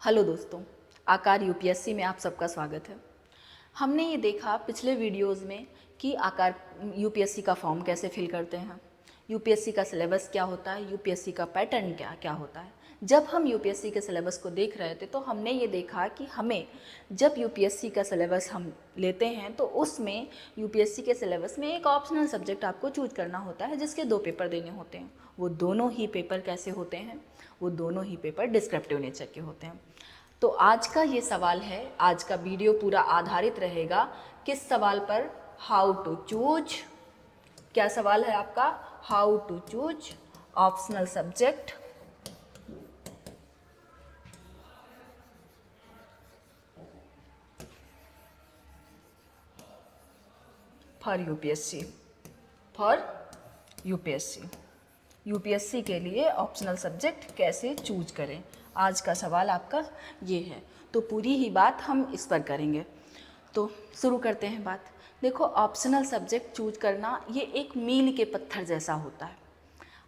Hello दोस्तों, आकार UPSC में आप सबका स्वागत है। हमने ये देखा पिछले वीडियोस में कि आकार यूपीएससी का फॉर्म कैसे फिल करते हैं, यूपीएससी का सिलेबस क्या होता है, यूपीएससी का पैटर्न क्या क्या होता है। जब हम यूपीएससी के सिलेबस को देख रहे थे तो हमने ये देखा कि हमें जब यूपीएससी का सिलेबस हम लेते हैं तो उसमें यूपीएससी के सिलेबस में एक ऑप्शनल सब्जेक्ट आपको चूज करना होता है जिसके 2 पेपर देने होते हैं। वो दोनों ही पेपर कैसे होते हैं? वो दोनों ही पेपर डिस्क्रिप्टिव नेचर के होते हैं। तो आज का ये सवाल है, आज का वीडियो पूरा आधारित रहेगा किस सवाल पर? How to choose. क्या सवाल है आपका? How to choose optional subject for UPSC. For UPSC, UPSC के लिए ऑप्शनल सब्जेक्ट कैसे चूज करें, आज का सवाल आपका ये है। तो पूरी ही बात हम इस पर करेंगे। तो शुरू करते हैं बात। देखो, ऑप्शनल सब्जेक्ट चूज करना ये एक मील के पत्थर जैसा होता है।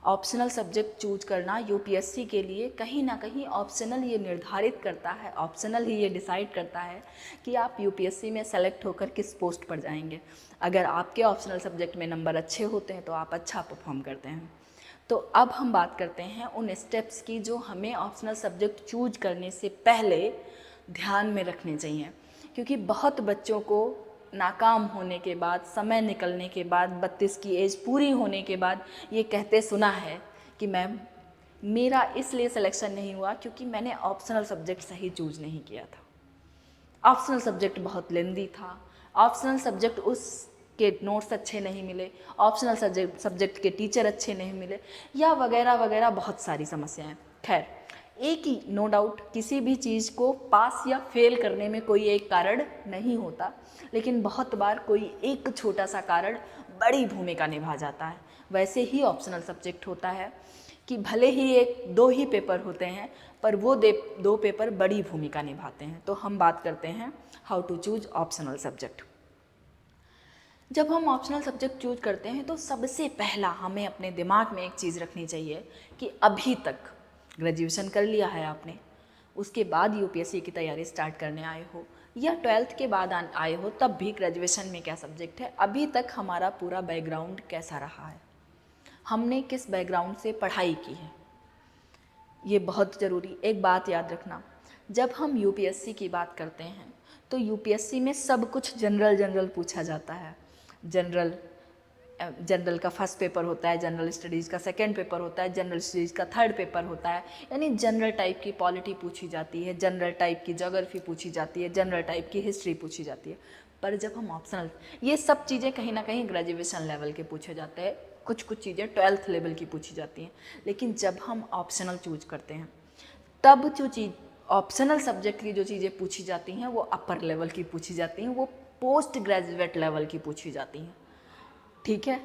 ऑप्शनल सब्जेक्ट चूज करना यूपीएससी के लिए कहीं ना कहीं ऑप्शनल ये निर्धारित करता है, ऑप्शनल ही ये डिसाइड करता है कि आप यूपीएससी में सेलेक्ट होकर किस पोस्ट पर जाएंगे। अगर आपके ऑप्शनल सब्जेक्ट में नंबर अच्छे होते हैं तो आप अच्छा परफॉर्म करते हैं। तो अब हम बात करते हैं उन स्टेप्स की जो हमें ऑप्शनल सब्जेक्ट चूज करने से पहले ध्यान में रखने चाहिए, क्योंकि बहुत बच्चों को नाकाम होने के बाद, समय निकलने के बाद, 32 की एज पूरी होने के बाद ये कहते सुना है कि मैम मेरा इसलिए सिलेक्शन नहीं हुआ क्योंकि मैंने ऑप्शनल सब्जेक्ट सही चूज नहीं किया था, ऑप्शनल सब्जेक्ट बहुत लेंदी था, ऑप्शनल सब्जेक्ट उसके नोट्स अच्छे नहीं मिले, ऑप्शनल सब्जेक्ट के टीचर अच्छे नहीं मिले, या वगैरह वगैरह बहुत सारी समस्याएं। खैर, एक ही नो डाउट किसी भी चीज़ को पास या फेल करने में कोई एक कारण नहीं होता, लेकिन बहुत बार कोई एक छोटा सा कारण बड़ी भूमिका निभा जाता है। वैसे ही ऑप्शनल सब्जेक्ट होता है कि भले ही एक दो ही पेपर होते हैं पर वो दो पेपर बड़ी भूमिका निभाते हैं। तो हम बात करते हैं how to choose optional subject. जब हम ऑप्शनल सब्जेक्ट चूज करते हैं तो सबसे पहला हमें अपने दिमाग में एक चीज़ रखनी चाहिए कि अभी तक ग्रेजुएशन कर लिया है आपने, उसके बाद यूपीएससी की तैयारी स्टार्ट करने आए हो, या 12th के बाद आए हो तब भी ग्रेजुएशन में क्या सब्जेक्ट है, अभी तक हमारा पूरा बैकग्राउंड कैसा रहा है, हमने किस बैकग्राउंड से पढ़ाई की है। ये बहुत ज़रूरी एक बात याद रखना, जब हम यूपीएससी की बात करते हैं तो यूपीएससी में सब कुछ जनरल पूछा जाता है। जनरल का फर्स्ट पेपर होता है, जनरल स्टडीज़ का सेकंड पेपर होता है, जनरल स्टडीज़ का थर्ड पेपर होता है। यानी जनरल टाइप की पॉलिटी पूछी जाती है, जनरल टाइप की ज्योग्राफी पूछी जाती है, जनरल टाइप की हिस्ट्री पूछी जाती है। पर जब हम ऑप्शनल, ये सब चीज़ें कहीं ना कहीं ग्रेजुएशन लेवल के पूछे जाते हैं, कुछ चीज़ें 12th लेवल की पूछी जाती हैं। लेकिन जब हम ऑप्शनल चूज करते हैं तब जो चीज़ ऑप्शनल सब्जेक्ट की जो चीज़ें पूछी जाती हैं वो अपर लेवल की पूछी जाती हैं, वो पोस्ट ग्रेजुएट लेवल की पूछी जाती हैं। ठीक है,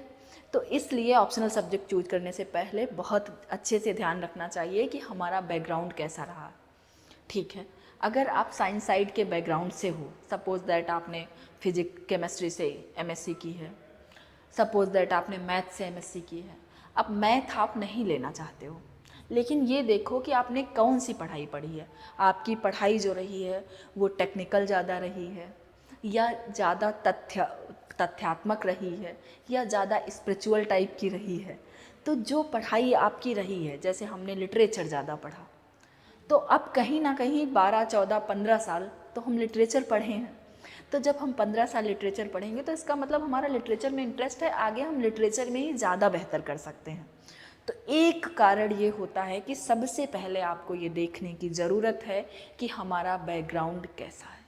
तो इसलिए ऑप्शनल सब्जेक्ट चूज करने से पहले बहुत अच्छे से ध्यान रखना चाहिए कि हमारा बैकग्राउंड कैसा रहा। ठीक है, अगर आप साइंस साइड के बैकग्राउंड से हो, सपोज दैट आपने फिजिक्स केमिस्ट्री से एमएससी की है, सपोज दैट आपने मैथ से एमएससी की है, अब मैथ आप नहीं लेना चाहते हो, लेकिन ये देखो कि आपने कौन सी पढ़ाई पढ़ी है, आपकी पढ़ाई जो रही है वो टेक्निकल ज़्यादा रही है या ज़्यादा तथ्यात्मक रही है या ज़्यादा स्पिरिचुअल टाइप की रही है। तो जो पढ़ाई आपकी रही है, जैसे हमने लिटरेचर ज़्यादा पढ़ा, तो अब कहीं ना कहीं 12, 14, 15 साल तो हम लिटरेचर पढ़े हैं। तो जब हम 15 साल लिटरेचर पढ़ेंगे तो इसका मतलब हमारा लिटरेचर में इंटरेस्ट है, आगे हम लिटरेचर में ही ज़्यादा बेहतर कर सकते हैं। तो एक कारण ये होता है कि सबसे पहले आपको ये देखने की ज़रूरत है कि हमारा बैकग्राउंड कैसा है।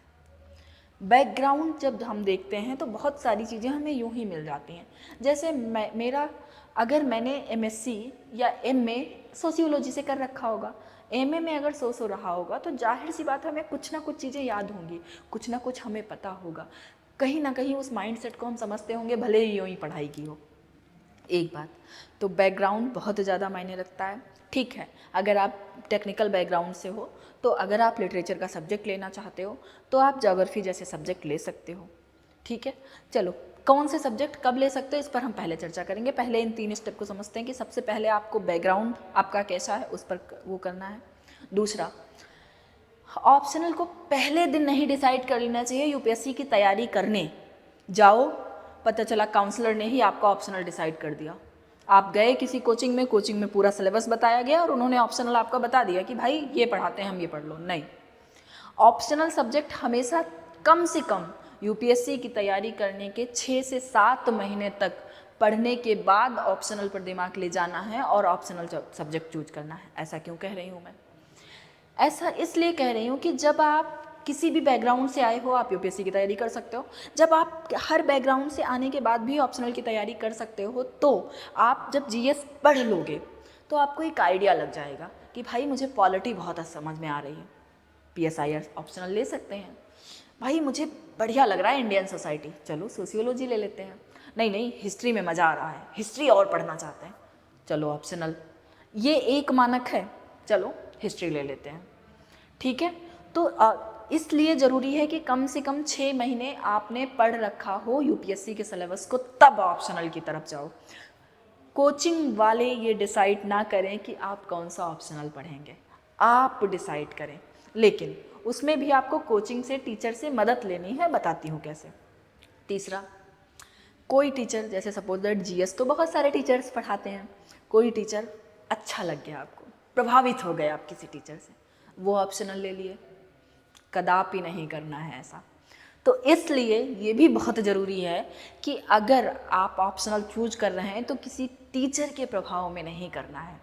बैकग्राउंड जब हम देखते हैं तो बहुत सारी चीज़ें हमें यूं ही मिल जाती हैं। जैसे मेरा, अगर मैंने एमएससी या एमए सोशियोलॉजी से कर रखा होगा, एमए में अगर सो रहा होगा तो जाहिर सी बात है हमें कुछ ना कुछ चीज़ें याद होंगी, कुछ ना कुछ हमें पता होगा, कहीं ना कहीं उस माइंडसेट को हम समझते होंगे भले ही यूँ ही पढ़ाई की हो। एक बात तो बैकग्राउंड बहुत ज़्यादा मायने रखता है। ठीक है, अगर आप टेक्निकल बैकग्राउंड से हो तो अगर आप लिटरेचर का सब्जेक्ट लेना चाहते हो तो आप ज्योग्राफी जैसे सब्जेक्ट ले सकते हो। ठीक है, चलो कौन से सब्जेक्ट कब ले सकते हो इस पर हम पहले चर्चा करेंगे। पहले इन 3 स्टेप को समझते हैं कि सबसे पहले आपको बैकग्राउंड आपका कैसा है उस पर वो करना है। दूसरा, ऑप्शनल को पहले दिन नहीं डिसाइड कर लेना चाहिए। यूपीएससी की तैयारी करने जाओ, पता चला काउंसलर ने ही आपका ऑप्शनल डिसाइड कर दिया। आप गए किसी कोचिंग में पूरा सिलेबस बताया गया और उन्होंने ऑप्शनल आपका बता दिया कि भाई ये पढ़ाते हैं, हम ये पढ़ लो। नहीं, ऑप्शनल सब्जेक्ट हमेशा कम से कम यूपीएससी की तैयारी करने के 6 से 7 महीने तक पढ़ने के बाद ऑप्शनल पर दिमाग ले जाना है और ऑप्शनल सब्जेक्ट चूज करना है। ऐसा क्यों कह रही हूँ मैं? ऐसा इसलिए कह रही हूँ कि जब आप किसी भी बैकग्राउंड से आए हो आप यूपीएससी की तैयारी कर सकते हो। जब आप हर बैकग्राउंड से आने के बाद भी ऑप्शनल की तैयारी कर सकते हो, तो आप जब जीएस पढ़ लोगे तो आपको एक आइडिया लग जाएगा कि भाई मुझे पॉलिटी बहुत समझ में आ रही है, पीएसआई ऑप्शनल ले सकते हैं। भाई मुझे बढ़िया लग रहा है इंडियन सोसाइटी, चलो सोशियोलॉजी ले लेते हैं। नहीं, हिस्ट्री में मज़ा आ रहा है, हिस्ट्री और पढ़ना चाहते हैं, चलो ऑप्शनल। ये एक मानक है, चलो हिस्ट्री ले लेते हैं। ठीक है, तो इसलिए ज़रूरी है कि कम से कम 6 महीने आपने पढ़ रखा हो यूपीएससी के सिलेबस को, तब ऑप्शनल की तरफ जाओ। कोचिंग वाले ये डिसाइड ना करें कि आप कौन सा ऑप्शनल पढ़ेंगे, आप डिसाइड करें। लेकिन उसमें भी आपको कोचिंग से, टीचर से मदद लेनी है, बताती हूँ कैसे। तीसरा, कोई टीचर, जैसे सपोज दैट जीएस तो बहुत सारे टीचर्स पढ़ाते हैं, कोई टीचर अच्छा लग गया आपको, प्रभावित हो गए आप किसी टीचर से, वो ऑप्शनल ले लिए। कदापि नहीं करना है ऐसा। तो इसलिए ये भी बहुत ज़रूरी है कि अगर आप ऑप्शनल चूज कर रहे हैं तो किसी टीचर के प्रभाव में नहीं करना है।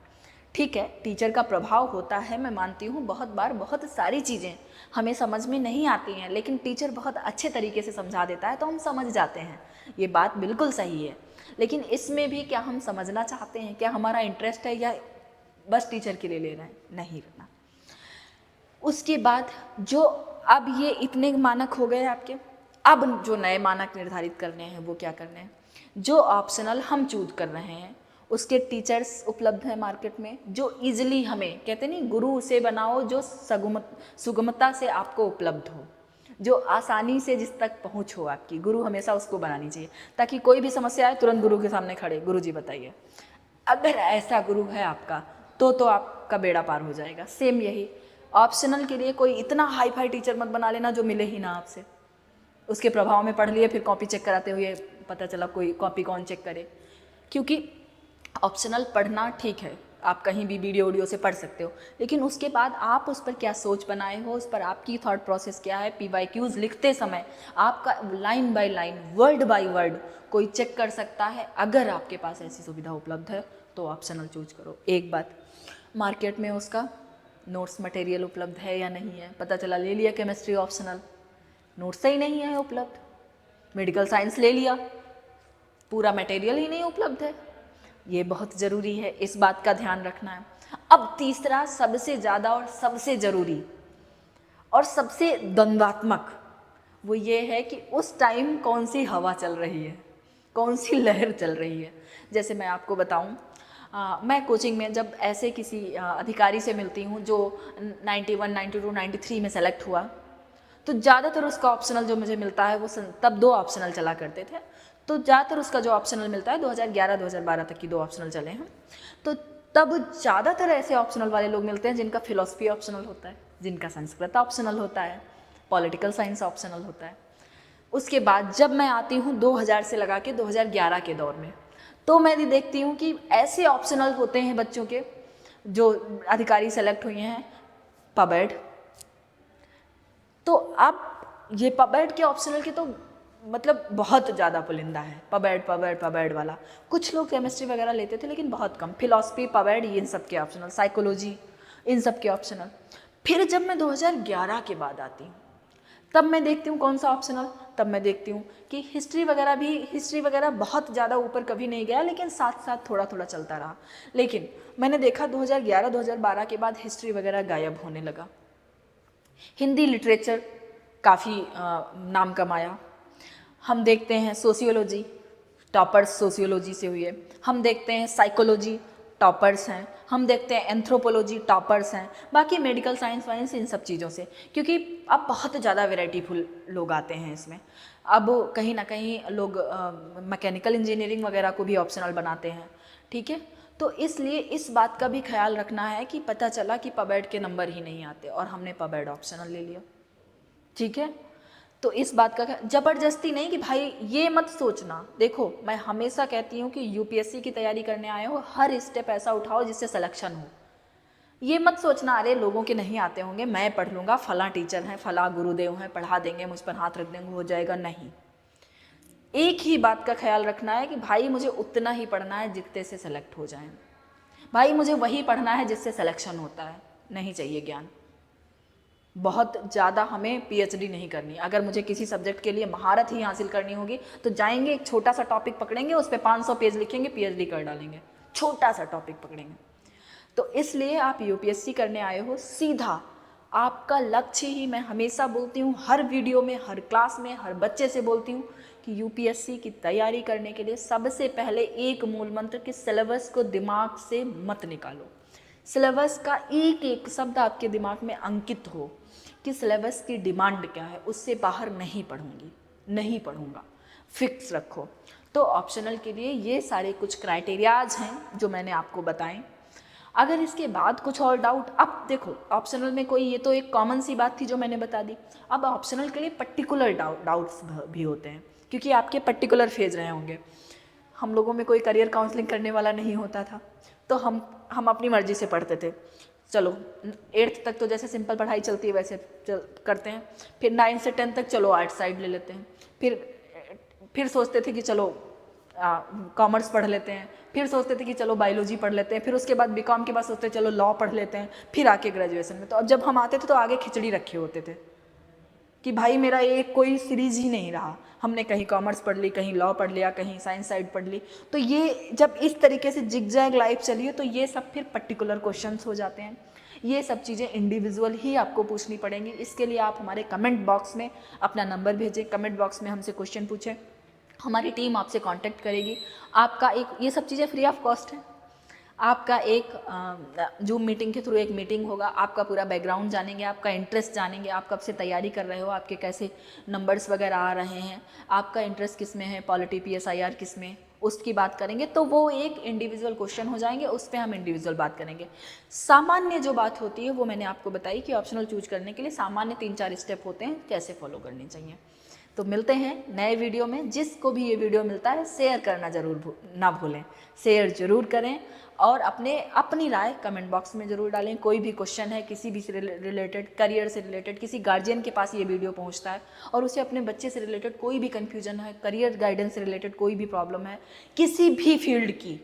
ठीक है, टीचर का प्रभाव होता है, मैं मानती हूँ। बहुत बार बहुत सारी चीज़ें हमें समझ में नहीं आती हैं, लेकिन टीचर बहुत अच्छे तरीके से समझा देता है तो हम समझ जाते हैं, ये बात बिल्कुल सही है। लेकिन इसमें भी क्या हम समझना चाहते हैं, क्या हमारा इंटरेस्ट है, या बस टीचर के लिए ले रहे हैं? नहीं करना। उसके बाद जो अब ये इतने मानक हो गए आपके, अब जो नए मानक निर्धारित करने हैं वो क्या करने हैं? जो ऑप्शनल हम चूज कर रहे हैं उसके टीचर्स उपलब्ध हैं मार्केट में, जो इजीली, हमें कहते नहीं गुरु से बनाओ जो सुगमता से आपको उपलब्ध हो, जो आसानी से जिस तक पहुंच हो आपकी, गुरु हमेशा उसको बनानी चाहिए, ताकि कोई भी समस्या आए तुरंत गुरु के सामने खड़े, गुरु जी बताइए। अगर ऐसा गुरु है आपका तो आपका बेड़ा पार हो जाएगा। सेम यही ऑप्शनल के लिए, कोई इतना हाई फाई टीचर मत बना लेना जो मिले ही ना आपसे, उसके प्रभाव में पढ़ लिए, फिर कॉपी चेक कराते हुए पता चला कोई कॉपी कौन चेक करे। क्योंकि ऑप्शनल पढ़ना ठीक है, आप कहीं भी वीडियो से पढ़ सकते हो, लेकिन उसके बाद आप उस पर क्या सोच बनाए हो, उस पर आपकी थॉट प्रोसेस क्या है, PYQs लिखते समय आपका line by line, word by word कोई चेक कर सकता है। अगर आपके पास ऐसी सुविधा उपलब्ध है तो ऑप्शनल चूज करो। एक बात, मार्केट में उसका नोट्स मटेरियल उपलब्ध है या नहीं है, पता चला ले लिया केमिस्ट्री ऑप्शनल, नोट्स ही नहीं है उपलब्ध। मेडिकल साइंस ले लिया, पूरा मटेरियल ही नहीं उपलब्ध है। ये बहुत ज़रूरी है, इस बात का ध्यान रखना है। अब तीसरा, सबसे ज़्यादा और सबसे ज़रूरी और सबसे द्वंद्वात्मक, वो ये है कि उस टाइम कौन सी हवा चल रही है, कौन सी लहर चल रही है। जैसे मैं आपको बताऊं, मैं कोचिंग में जब ऐसे किसी अधिकारी से मिलती हूँ जो 91, 92, 93 में सेलेक्ट हुआ, तो ज़्यादातर उसका ऑप्शनल जो मुझे मिलता है वो तब 2 ऑप्शनल चला करते थे, तो ज़्यादातर उसका जो ऑप्शनल मिलता है 2011-2012 तक की 2 ऑप्शनल चले हैं। तो तब ज़्यादातर ऐसे ऑप्शनल वाले लोग मिलते हैं जिनका फिलॉसफी ऑप्शनल होता है, जिनका संस्कृत ऑप्शनल होता है, पॉलिटिकल साइंस ऑप्शनल होता है। उसके बाद जब मैं आती हूँ 2000 से लगा के 2011 के दौर में, तो मैं भी देखती हूँ कि ऐसे ऑप्शनल होते हैं बच्चों के जो अधिकारी सेलेक्ट हुए हैं, पबेड। तो अब ये पबेड के ऑप्शनल के तो मतलब बहुत ज़्यादा पुलिंदा है, पबेड वाला। कुछ लोग केमिस्ट्री वगैरह लेते थे लेकिन बहुत कम, फिलॉसफी, पबेड, ये इन सब के ऑप्शनल, साइकोलॉजी, इन सब के ऑप्शनल। फिर जब मैं 2011 के बाद आती हूँ तब मैं देखती हूँ कौन सा ऑप्शनल, तब मैं देखती हूँ कि हिस्ट्री वगैरह बहुत ज़्यादा ऊपर कभी नहीं गया, लेकिन साथ साथ थोड़ा थोड़ा चलता रहा। लेकिन मैंने देखा 2011-2012 के बाद हिस्ट्री वगैरह गायब होने लगा। हिंदी लिटरेचर काफ़ी नाम कमाया। हम देखते हैं सोशियोलॉजी, टॉपर्स सोशियोलॉजी से हुए। हम देखते हैं साइकोलॉजी, टॉपर्स हैं। हम देखते हैं एंथ्रोपोलॉजी, टॉपर्स हैं। बाकी मेडिकल साइंस वाइंस इन सब चीज़ों से, क्योंकि अब बहुत ज़्यादा वेराइटीफुल लोग आते हैं इसमें। अब कहीं ना कहीं लोग मैकेनिकल इंजीनियरिंग वगैरह को भी ऑप्शनल बनाते हैं। ठीक है, तो इसलिए इस बात का भी ख्याल रखना है कि पता चला कि पबेड के नंबर ही नहीं आते और हमने पबेड ऑप्शनल ले लिया, ठीक है। तो इस बात का ज़बरदस्ती नहीं कि भाई ये मत सोचना। देखो मैं हमेशा कहती हूँ कि यूपीएससी की तैयारी करने आए हो, हर स्टेप ऐसा उठाओ जिससे सिलेक्शन हो। ये मत सोचना अरे लोगों के नहीं आते होंगे, मैं पढ़ लूँगा, फलां टीचर हैं, फलां गुरुदेव हैं, पढ़ा देंगे, मुझ पर हाथ रख देंगे, हो जाएगा। नहीं, एक ही बात का ख्याल रखना है कि भाई मुझे उतना ही पढ़ना है जितने से सेलेक्ट हो जाएं, भाई मुझे वही पढ़ना है जिससे सिलेक्शन होता है। नहीं चाहिए ज्ञान, बहुत ज़्यादा हमें पीएचडी नहीं करनी। अगर मुझे किसी सब्जेक्ट के लिए महारत ही हासिल करनी होगी तो जाएंगे, एक छोटा सा टॉपिक पकड़ेंगे, उस पर 500 पेज लिखेंगे, पीएचडी कर डालेंगे। छोटा सा टॉपिक पकड़ेंगे। तो इसलिए आप यूपीएससी करने आए हो, सीधा आपका लक्ष्य ही, मैं हमेशा बोलती हूँ, हर वीडियो में, हर क्लास में, हर बच्चे से बोलती हूँ कि यूपीएससी की तैयारी करने के लिए सबसे पहले एक मूल मंत्र कि सिलेबस को दिमाग से मत निकालो। सिलेबस का एक एक शब्द आपके दिमाग में अंकित हो कि सिलेबस की डिमांड क्या है, उससे बाहर नहीं पढ़ूंगी, नहीं पढ़ूंगा, फिक्स रखो। तो ऑप्शनल के लिए ये सारे कुछ क्राइटेरियाज हैं जो मैंने आपको बताएं। अगर इसके बाद कुछ और डाउट, अब देखो ऑप्शनल में कोई, ये तो एक कॉमन सी बात थी जो मैंने बता दी। अब ऑप्शनल के लिए पर्टिकुलर डाउट्स भी होते हैं, क्योंकि आपके पर्टिकुलर फेज रहे होंगे। हम लोगों में कोई करियर काउंसलिंग करने वाला नहीं होता था, तो हम अपनी मर्जी से पढ़ते थे। चलो 8th तक तो जैसे सिंपल पढ़ाई चलती है वैसे करते हैं, फिर 9 से 10 तक चलो आर्ट साइड ले लेते हैं, फिर सोचते थे कि चलो कॉमर्स पढ़ लेते हैं, फिर सोचते थे कि चलो बायोलॉजी पढ़ लेते हैं, फिर उसके बाद बीकॉम के बाद सोचते चलो लॉ पढ़ लेते हैं, फिर आके ग्रेजुएशन में। तो अब जब हम आते थे तो आगे खिचड़ी रखे होते थे कि भाई मेरा एक कोई सीरीज ही नहीं रहा, हमने कहीं कॉमर्स पढ़ ली, कहीं लॉ पढ़ लिया, कहीं साइंस साइड पढ़ ली। तो ये जब इस तरीके से जिगजैग लाइफ चली है तो ये सब फिर पर्टिकुलर क्वेश्चंस हो जाते हैं। ये सब चीज़ें इंडिविजुअल ही आपको पूछनी पड़ेंगी। इसके लिए आप हमारे कमेंट बॉक्स में अपना नंबर भेजें, कमेंट बॉक्स में हमसे क्वेश्चन पूछें, हमारी टीम आपसे कांटेक्ट करेगी। आपका एक, ये सब चीज़ें फ्री ऑफ कॉस्ट है। आपका एक जूम मीटिंग के थ्रू एक मीटिंग होगा, आपका पूरा बैकग्राउंड जानेंगे, आपका इंटरेस्ट जानेंगे, आप कब से तैयारी कर रहे हो, आपके कैसे नंबर्स वगैरह आ रहे हैं, आपका इंटरेस्ट किस में है, पॉलिटी PSIR किस में, उसकी बात करेंगे। तो वो एक इंडिविजुअल क्वेश्चन हो जाएंगे, उस पर हम इंडिविजुअल बात करेंगे। सामान्य जो बात होती है वो मैंने आपको बताई कि ऑप्शनल चूज करने के लिए सामान्य 3-4 स्टेप होते हैं, कैसे फॉलो करनी चाहिए। तो मिलते हैं नए वीडियो में। जिसको भी ये वीडियो मिलता है शेयर करना जरूर ना भूलें, शेयर जरूर करें और अपनी राय कमेंट बॉक्स में ज़रूर डालें। कोई भी क्वेश्चन है किसी भी से रिलेटेड, करियर से रिलेटेड, किसी गार्जियन के पास ये वीडियो पहुंचता है और उसे अपने बच्चे से रिलेटेड कोई भी कन्फ्यूजन है, करियर गाइडेंस से रिलेटेड कोई भी प्रॉब्लम है किसी भी फील्ड की,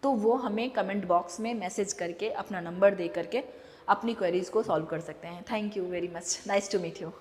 तो वो हमें कमेंट बॉक्स में मैसेज करके अपना नंबर दे करके अपनी क्वेरीज को सॉल्व कर सकते हैं। Thank you very much, nice to meet you.